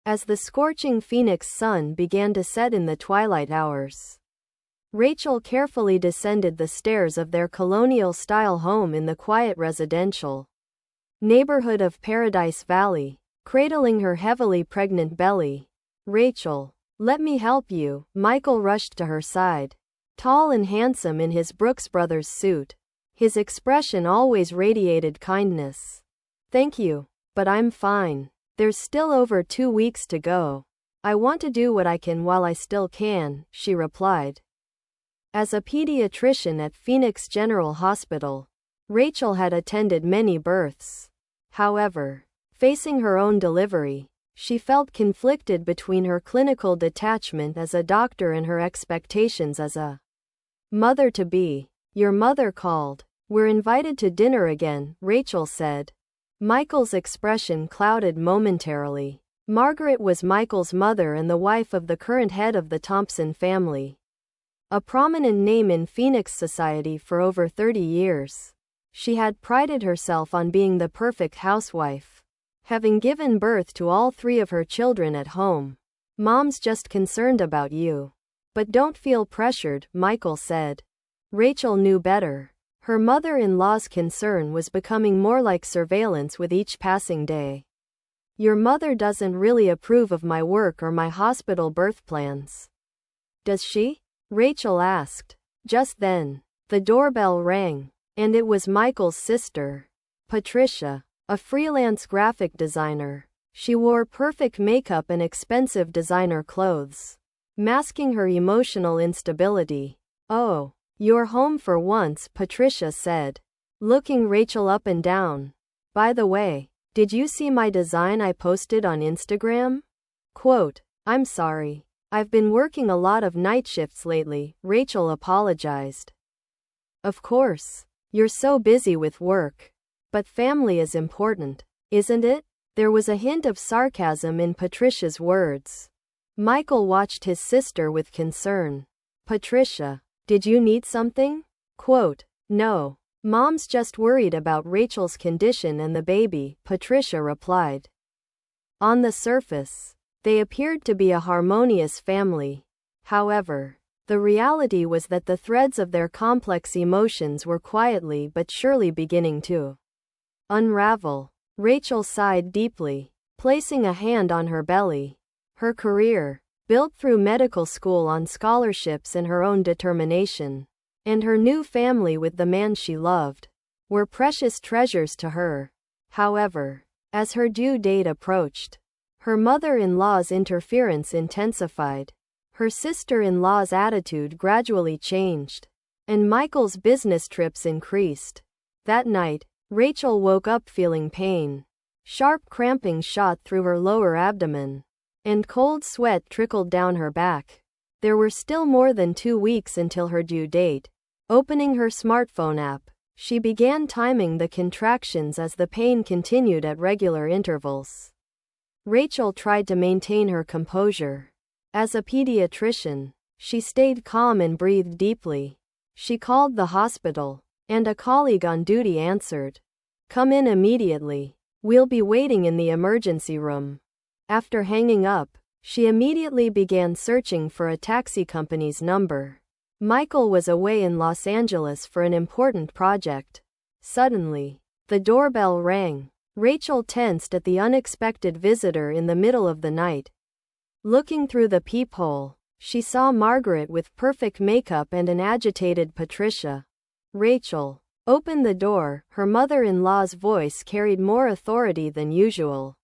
as the scorching Phoenix sun began to set in the twilight hours. Rachel carefully descended the stairs of their colonial-style home in the quiet residential neighborhood of Paradise Valley, cradling her heavily pregnant belly. "Rachel, let me help you." Michael rushed to her side, tall and handsome in his Brooks Brothers suit. His expression always radiated kindness. "Thank you, but I'm fine. There's still over 2 weeks to go. I want to do what I can while I still can," she replied. As a pediatrician at Phoenix General Hospital, Rachel had attended many births. However, facing her own delivery, she felt conflicted between her clinical detachment as a doctor and her expectations as a mother-to-be. "Your mother called. We're invited to dinner again," Rachel said. Michael's expression clouded momentarily. Margaret was Michael's mother and the wife of the current head of the Thompson family, a prominent name in Phoenix society for over 30 years. She had prided herself on being the perfect housewife, having given birth to all 3 of her children at home. "Mom's just concerned about you. But don't feel pressured," Michael said. Rachel knew better. Her mother-in-law's concern was becoming more like surveillance with each passing day. "Your mother doesn't really approve of my work or my hospital birth plans, does she?" Rachel asked. Just then, the doorbell rang, and it was Michael's sister, Patricia, a freelance graphic designer. She wore perfect makeup and expensive designer clothes, masking her emotional instability. "Oh, you're home for once," Patricia said, looking Rachel up and down. "By the way, did you see my design I posted on Instagram?" Quote, "I'm sorry. I've been working a lot of night shifts lately," Rachel apologized. "Of course. You're so busy with work. But family is important, isn't it?" There was a hint of sarcasm in Patricia's words. Michael watched his sister with concern. "Patricia, did you need something?" Quote, "No. Mom's just worried about Rachel's condition and the baby," Patricia replied. On the surface, they appeared to be a harmonious family. However, the reality was that the threads of their complex emotions were quietly but surely beginning to unravel. Rachel sighed deeply, placing a hand on her belly. Her career, built through medical school on scholarships and her own determination, and her new family with the man she loved, were precious treasures to her. However, as her due date approached, her mother-in-law's interference intensified, her sister-in-law's attitude gradually changed, and Michael's business trips increased. That night, Rachel woke up feeling pain. Sharp cramping shot through her lower abdomen, and cold sweat trickled down her back. There were still more than 2 weeks until her due date. Opening her smartphone app, she began timing the contractions as the pain continued at regular intervals. Rachel tried to maintain her composure. As a pediatrician, she stayed calm and breathed deeply. She called the hospital, and a colleague on duty answered. "Come in immediately. We'll be waiting in the emergency room." After hanging up, she immediately began searching for a taxi company's number. Michael was away in Los Angeles for an important project. Suddenly, the doorbell rang. Rachel tensed at the unexpected visitor in the middle of the night. Looking through the peephole, she saw Margaret with perfect makeup and an agitated Patricia. "Rachel, open the door," her mother-in-law's voice carried more authority than usual.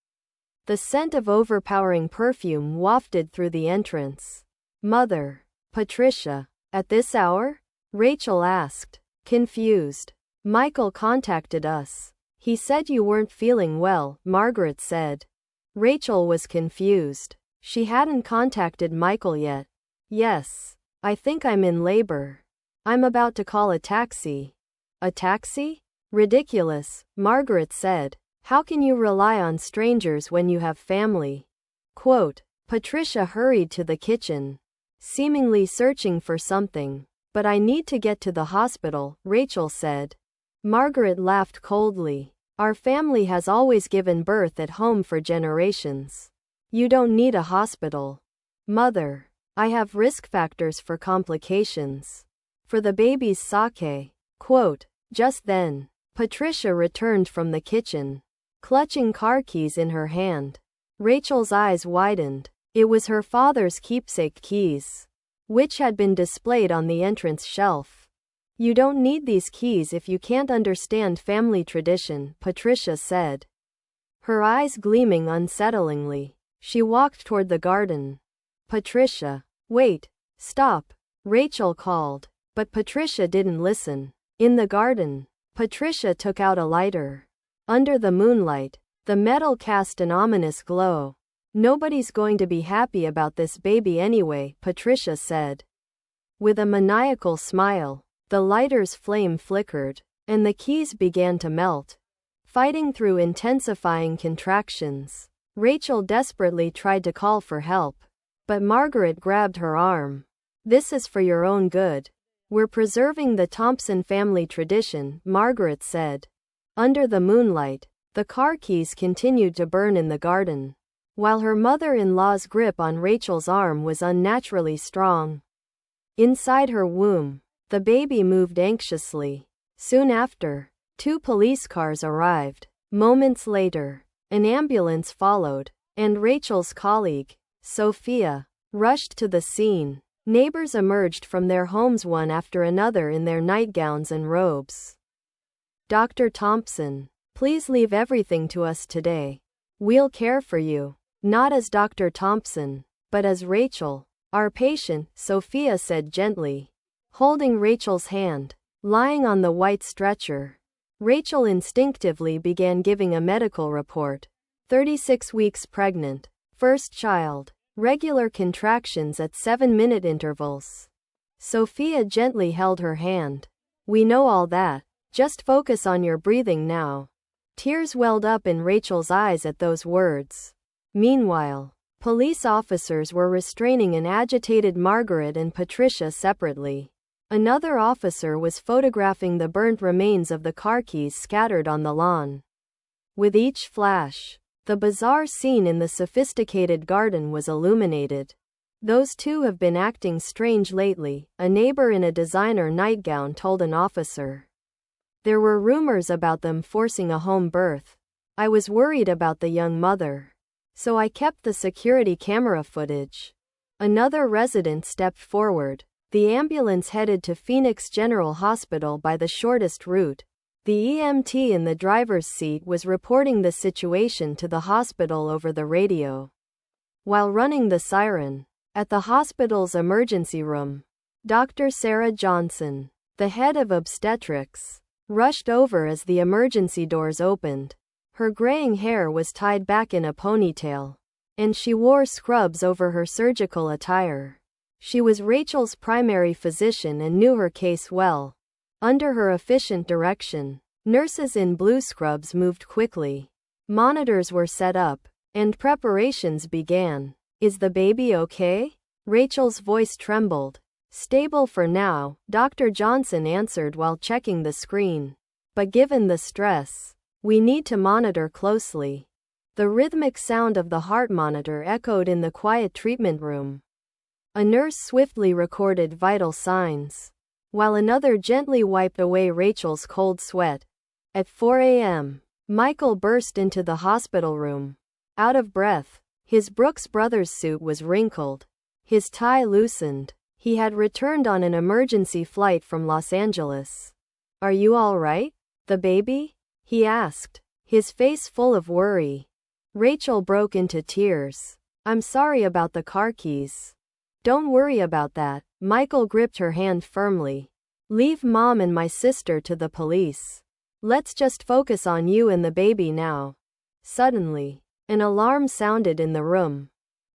The scent of overpowering perfume wafted through the entrance. "Mother, Patricia, at this hour?" Rachel asked, confused. "Michael contacted us. He said you weren't feeling well," Margaret said. Rachel was confused. She hadn't contacted Michael yet. "Yes. I think I'm in labor. I'm about to call a taxi." "A taxi? Ridiculous," Margaret said. "How can you rely on strangers when you have family?" Quote, Patricia hurried to the kitchen, seemingly searching for something. "But I need to get to the hospital," Rachel said. Margaret laughed coldly. "Our family has always given birth at home for generations. You don't need a hospital. Mother, I have risk factors for complications. For the baby's sake. Quote, just then, Patricia returned from the kitchen, clutching car keys in her hand. Rachel's eyes widened. It was her father's keepsake keys, which had been displayed on the entrance shelf. You don't need these keys if you can't understand family tradition, Patricia said, her eyes gleaming unsettlingly. She walked toward the garden. Patricia, wait, stop, Rachel called, but Patricia didn't listen. In the garden, Patricia took out a lighter. Under the moonlight, the metal cast an ominous glow. Nobody's going to be happy about this baby anyway, Patricia said. With a maniacal smile, the lighter's flame flickered, and the keys began to melt. Fighting through intensifying contractions, Rachel desperately tried to call for help. But Margaret grabbed her arm. This is for your own good. We're preserving the Thompson family tradition, Margaret said. Under the moonlight, the car keys continued to burn in the garden, while her mother-in-law's grip on Rachel's arm was unnaturally strong. Inside her womb, the baby moved anxiously. Soon after, 2 police cars arrived. Moments later, an ambulance followed, and Rachel's colleague, Sophia, rushed to the scene. Neighbors emerged from their homes one after another in their nightgowns and robes. Dr. Thompson, please leave everything to us today. We'll care for you. Not as Dr. Thompson, but as Rachel, our patient, Sophia said gently, holding Rachel's hand. Lying on the white stretcher, Rachel instinctively began giving a medical report. 36 weeks pregnant, first child, regular contractions at 7-minute intervals. Sophia gently held her hand. We know all that. Just focus on your breathing now. Tears welled up in Rachel's eyes at those words. Meanwhile, police officers were restraining an agitated Margaret and Patricia separately. Another officer was photographing the burnt remains of the car keys scattered on the lawn. With each flash, the bizarre scene in the sophisticated garden was illuminated. Those 2 have been acting strange lately, a neighbor in a designer nightgown told an officer. There were rumors about them forcing a home birth. I was worried about the young mother, so I kept the security camera footage. Another resident stepped forward. The ambulance headed to Phoenix General Hospital by the shortest route. The EMT in the driver's seat was reporting the situation to the hospital over the radio. While running the siren, at the hospital's emergency room, Dr. Sarah Johnson, the head of obstetrics, rushed over as the emergency doors opened. Her graying hair was tied back in a ponytail, and she wore scrubs over her surgical attire. She was Rachel's primary physician and knew her case well. Under her efficient direction, nurses in blue scrubs moved quickly. Monitors were set up, and preparations began. Is the baby okay? Rachel's voice trembled. Stable for now, Dr. Johnson answered while checking the screen. But given the stress, we need to monitor closely. The rhythmic sound of the heart monitor echoed in the quiet treatment room. A nurse swiftly recorded vital signs, while another gently wiped away Rachel's cold sweat. At 4 a.m., Michael burst into the hospital room. Out of breath, his Brooks Brothers suit was wrinkled, his tie loosened. He had returned on an emergency flight from Los Angeles. Are you all right? The baby? He asked, his face full of worry. Rachel broke into tears. I'm sorry about the car keys. Don't worry about that. Michael gripped her hand firmly. Leave Mom and my sister to the police. Let's just focus on you and the baby now. Suddenly, an alarm sounded in the room.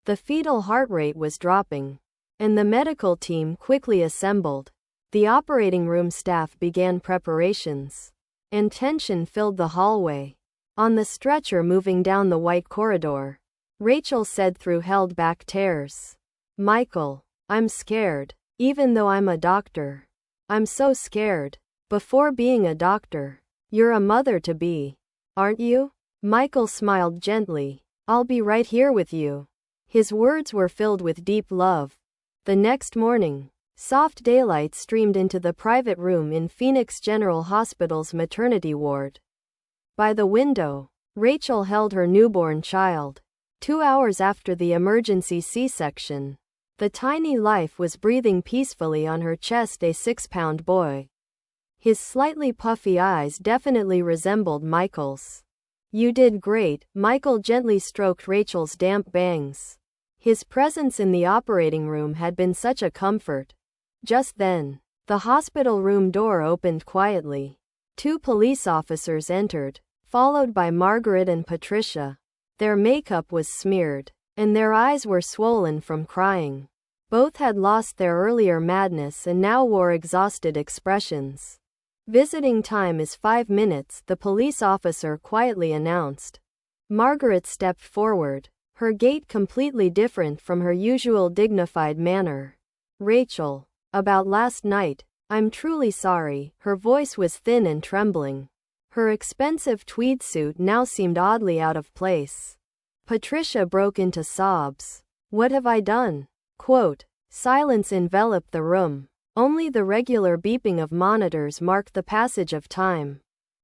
The fetal heart rate was dropping, and the medical team quickly assembled. The operating room staff began preparations, and tension filled the hallway. On the stretcher moving down the white corridor, Rachel said through held-back tears, Michael, I'm scared, even though I'm a doctor. I'm so scared. Before being a doctor, you're a mother-to-be, aren't you? Michael smiled gently. I'll be right here with you. His words were filled with deep love. The next morning, soft daylight streamed into the private room in Phoenix General Hospital's maternity ward. By the window, Rachel held her newborn child. 2 hours after the emergency C-section, the tiny life was breathing peacefully on her chest, a 6-pound boy. His slightly puffy eyes definitely resembled Michael's. You did great, Michael gently stroked Rachel's damp bangs. His presence in the operating room had been such a comfort. Just then, the hospital room door opened quietly. 2 police officers entered, followed by Margaret and Patricia. Their makeup was smeared, and their eyes were swollen from crying. Both had lost their earlier madness and now wore exhausted expressions. Visiting time is 5 minutes, the police officer quietly announced. Margaret stepped forward, her gait completely different from her usual dignified manner. Rachel, about last night, I'm truly sorry. Her voice was thin and trembling. Her expensive tweed suit now seemed oddly out of place. Patricia broke into sobs. What have I done? Quote, silence enveloped the room. Only the regular beeping of monitors marked the passage of time.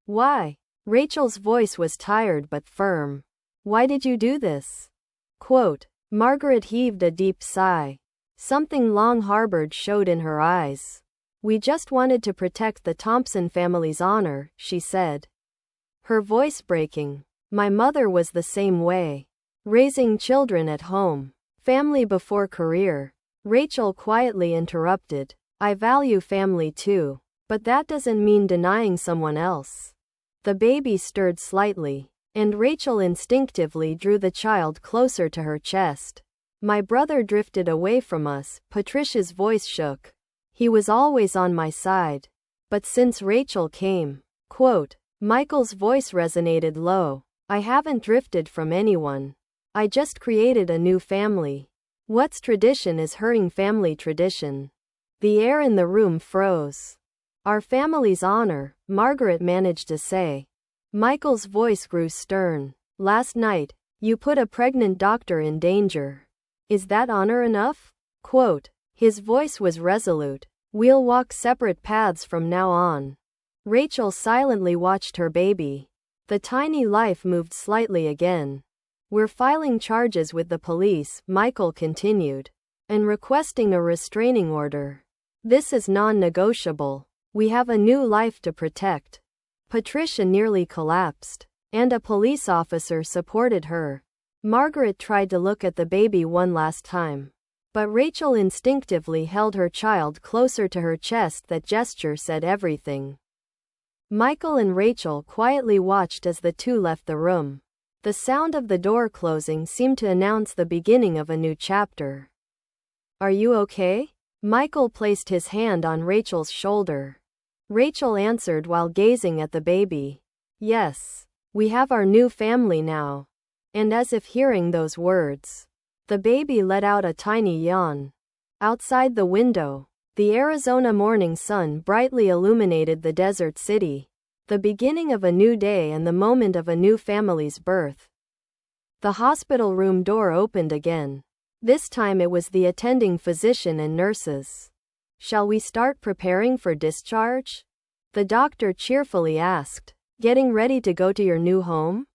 Why? Rachel's voice was tired but firm. Why did you do this? Quote, Margaret heaved a deep sigh. Something long harbored showed in her eyes. We just wanted to protect the Thompson family's honor, she said. Her voice breaking. My mother was the same way. Raising children at home. Family before career. Rachel quietly interrupted. I value family too. But that doesn't mean denying someone else. The baby stirred slightly, and Rachel instinctively drew the child closer to her chest. My brother drifted away from us, Patricia's voice shook. He was always on my side. But since Rachel came, quote, Michael's voice resonated low. I haven't drifted from anyone. I just created a new family. What's tradition is hurting family tradition. The air in the room froze. Our family's honor, Margaret managed to say. Michael's voice grew stern. Last night, you put a pregnant doctor in danger. Is that honor enough? Quote, his voice was resolute. We'll walk separate paths from now on. Rachel silently watched her baby. The tiny life moved slightly again. We're filing charges with the police, Michael continued, and requesting a restraining order. This is non-negotiable. We have a new life to protect. Patricia nearly collapsed, and a police officer supported her. Margaret tried to look at the baby one last time. But Rachel instinctively held her child closer to her chest. That gesture said everything. Michael and Rachel quietly watched as the two left the room. The sound of the door closing seemed to announce the beginning of a new chapter. Are you okay? Michael placed his hand on Rachel's shoulder. Rachel answered while gazing at the baby. Yes, we have our new family now. And as if hearing those words, the baby let out a tiny yawn. Outside the window, the Arizona morning sun brightly illuminated the desert city, the beginning of a new day and the moment of a new family's birth. The hospital room door opened again. This time it was the attending physician and nurses. Shall we start preparing for discharge? The doctor cheerfully asked. Getting ready to go to your new home?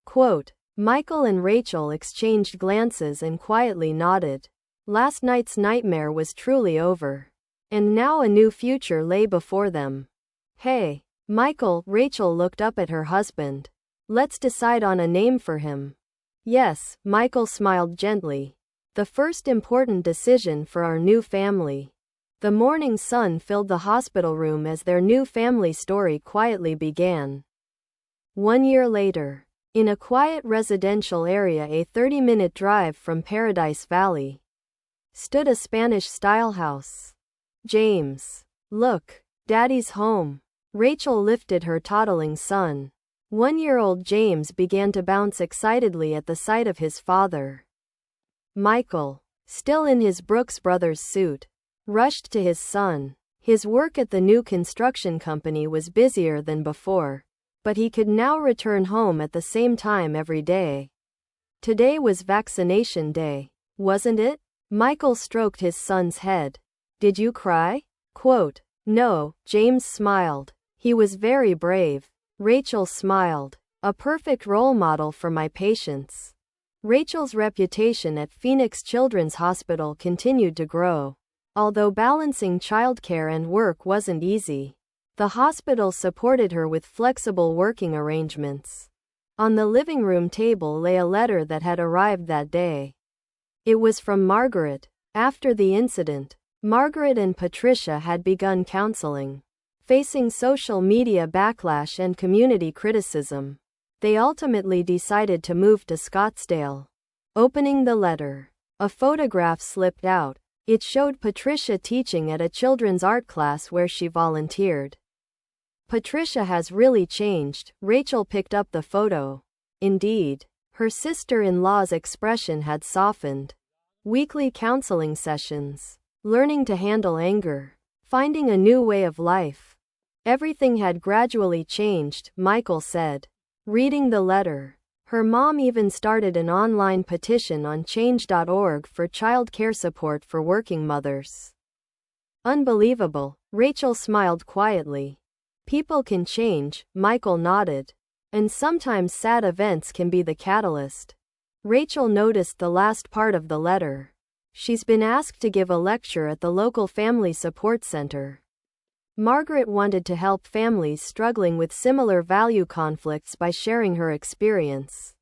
Quote, Michael and Rachel exchanged glances and quietly nodded. Last night's nightmare was truly over. And now a new future lay before them. Hey, Michael, Rachel looked up at her husband. Let's decide on a name for him. Yes, Michael smiled gently. The first important decision for our new family. The morning sun filled the hospital room as their new family story quietly began. 1 year later, in a quiet residential area a 30-minute drive from Paradise Valley, stood a Spanish-style house. James. Look, Daddy's home. Rachel lifted her toddling son. 1-year-old James began to bounce excitedly at the sight of his father. Michael, still in his Brooks Brothers suit, rushed to his son. His work at the new construction company was busier than before, but he could now return home at the same time every day. Today was vaccination day, wasn't it? Michael stroked his son's head. Did you cry? Quote, no, James smiled. He was very brave. Rachel smiled. A perfect role model for my patients. Rachel's reputation at Phoenix Children's Hospital continued to grow. Although balancing childcare and work wasn't easy, the hospital supported her with flexible working arrangements. On the living room table lay a letter that had arrived that day. It was from Margaret. After the incident, Margaret and Patricia had begun counseling. Facing social media backlash and community criticism, they ultimately decided to move to Scottsdale. Opening the letter, a photograph slipped out. It showed Patricia teaching at a children's art class where she volunteered. Patricia has really changed, Rachel picked up the photo. Indeed, her sister-in-law's expression had softened. Weekly counseling sessions, learning to handle anger, finding a new way of life. Everything had gradually changed, Michael said. Reading the letter, her mom even started an online petition on change.org for child care support for working mothers. Unbelievable, Rachel smiled quietly. People can change, Michael nodded. And sometimes sad events can be the catalyst. Rachel noticed the last part of the letter. She's been asked to give a lecture at the local family support center. Margaret wanted to help families struggling with similar value conflicts by sharing her experience.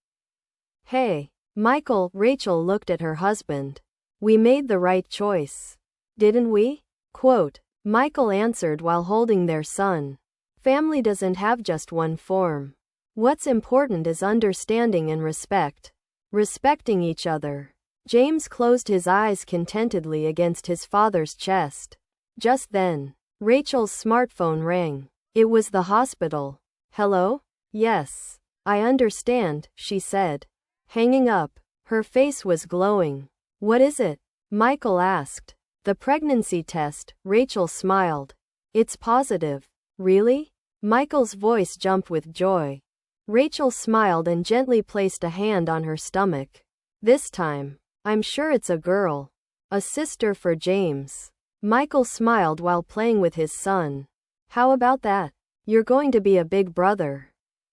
Hey, Michael, Rachel looked at her husband. We made the right choice. Didn't we? Quote, Michael answered while holding their son. Family doesn't have just one form. What's important is understanding and respect. Respecting each other. James closed his eyes contentedly against his father's chest. Just then, Rachel's smartphone rang. It was the hospital. Hello? Yes. I understand, she said. Hanging up, her face was glowing. What is it? Michael asked. The pregnancy test, Rachel smiled. It's positive. Really? Michael's voice jumped with joy. Rachel smiled and gently placed a hand on her stomach. This time, I'm sure it's a girl. A sister for James. Michael smiled while playing with his son. How about that? You're going to be a big brother.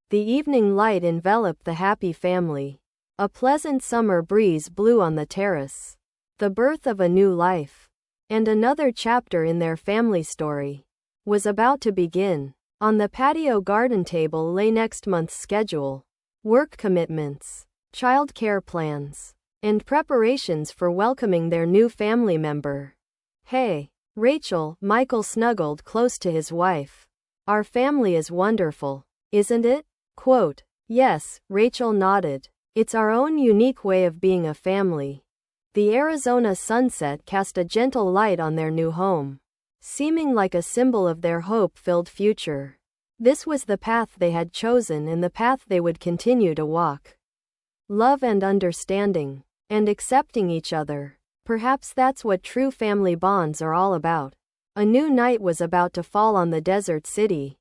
The evening light enveloped the happy family. A pleasant summer breeze blew on the terrace. The birth of a new life, and another chapter in their family story, was about to begin. On the patio garden table lay next month's schedule, work commitments, child care plans, and preparations for welcoming their new family member. Hey, Rachel, Michael snuggled close to his wife. Our family is wonderful, isn't it? Quote, yes, Rachel nodded. It's our own unique way of being a family. The Arizona sunset cast a gentle light on their new home, seeming like a symbol of their hope-filled future. This was the path they had chosen and the path they would continue to walk. Love and understanding, and accepting each other. Perhaps that's what true family bonds are all about. A new night was about to fall on the desert city.